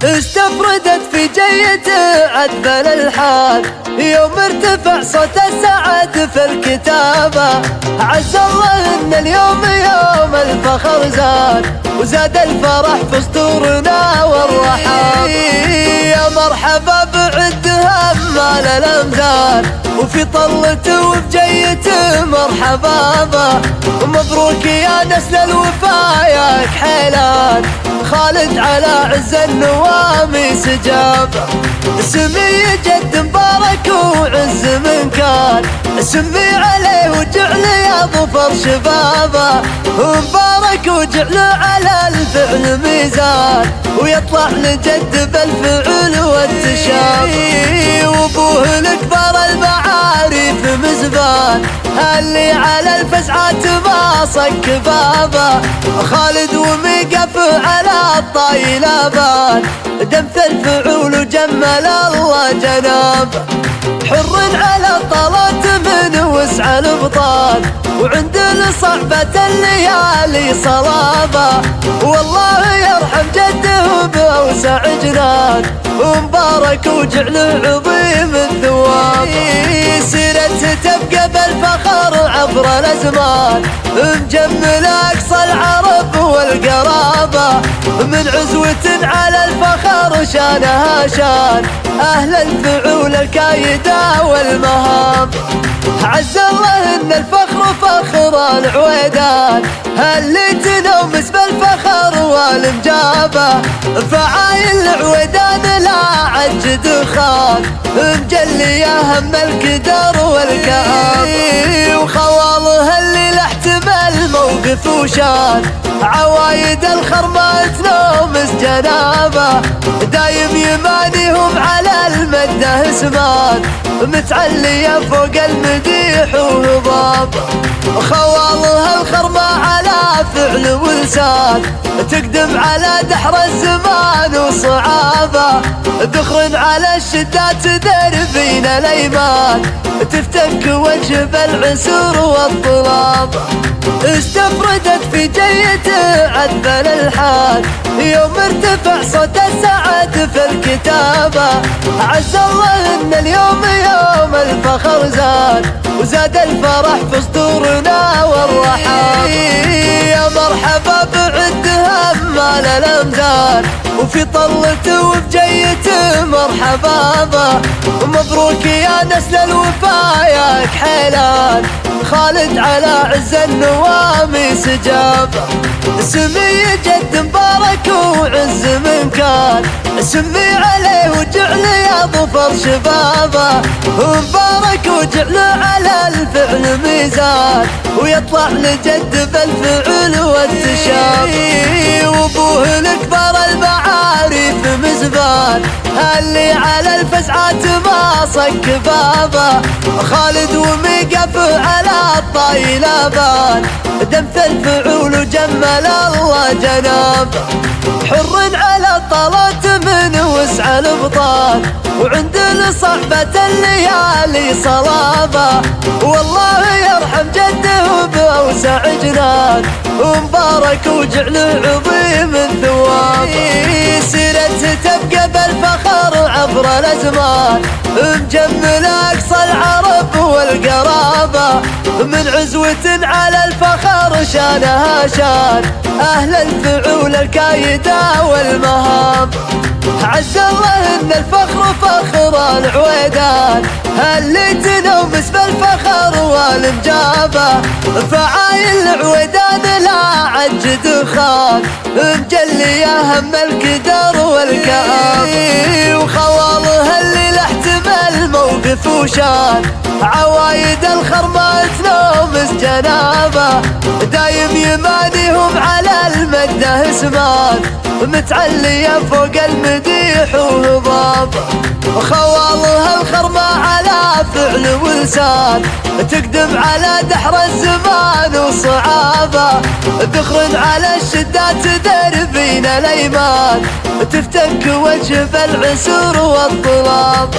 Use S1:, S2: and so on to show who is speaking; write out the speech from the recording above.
S1: استفردت في جيته عذبل الحال يوم ارتفع صوت السعد في الكتابة. عز الله ان اليوم يوم الفخر زاد وزاد الفرح في صدورنا والرحاب. يا مرحبا بعد همال الامثال وفي طلته وفي جيته مرحبا به. ومبروك يا نسل الوفا يا كحيلان خالد على عز النوامي سجابه. سمي جد مبارك وعز من كان سمي عليه وجعل يا ظفر شبابه. ومبارك وجعل على الفعل ميزان ويطلع لجد بالفعل والتشابه. وابوه الكبار المعارف مزبان اللي على الفزعات ما صك بابه. خالد وميقف على الطايلة بان دمث الفعول وجمل الله جنابه. حر على الطلات من وسع الابطال وعند الصعبة الليالي صلابه. والله يرحم جده بأوسع جنان ومبارك وجعل عظيم الثواب. سيرته تبقى بالفخر عبر الازمان مجمل اقصى العرب والقرابه. من عزوة على الفخر شانها شان اهل الفعول الكايده والمهام. عز الله ان الفخر فخر العويدان اللي تنومس بالفخر والمجابه. فعايل العويدان لا عجد خان مجلي يا هم الكدر والكآبة. وخواله اللي لا احتمل موقف وشان عوايد الخرمة تنومس جنابه. دايم يمانيهم على المده اسمان متعلية فوق المديح وهضاب. خوالها الخرمة على فعل ولسان تقدم على دحر الزمان وصعابه. ذخر على الشدات دربين الايمان تفتك وجه العسر والطلاب. استفردت في جيته عذبل الحال يوم ارتفع صوت السعد في الكتابة. عز الله ان اليوم يوم الفخر زاد وزاد الفرح في صدورنا والرحاب. يا مرحبا بعد همال الامثال وفي طلته وفي جيته مرحبا به. ومبروك يا نسل الوفا يا كحيلان خالد على عز النوامي سجابه. سمي جد مبارك وعز من كان سمي عليه وجعل يا ظفر شبابه. ومبارك وجعل على الفعل ميزان ويطلع لجد بالفعل والتشابه. وابوه الكبار المعارف مزبان اللي على الفزعات ما صك بابه. خالد وميقف على الطايلة بان دمث الفعول وجمل الله جنابه. حر على الطلات من وسع الابطال وعند الصعبة الليالي صلابه. والله يرحم جده بأوسع جنان ومبارك وجعل عظيم الثواب. سيرته تبقى بالفخر عبر الازمان مجمل اقصى العرب والقرابه. من عزوة على الفخر شانها شان اهل الفعول الكايده والمهام. عز الله ان الفخر فخر العويدان اللي تنومس بالفخر والمجابه. فعايل العويدان لا عجد خان مجلي يا هم الكدر والكآبة. وخواله اللي لا احتمل موقف وشان عوايد الخرمة تنومس جنابه. دايم يمانيهم على المده اسمان متعلية فوق المديح وهضاب. خوالها الخرمة على فعل ولسان تقدم على دحر الزمان وصعابه. ذخر على الشدات دربين الايمان تفتك وجه العسر والطلاب.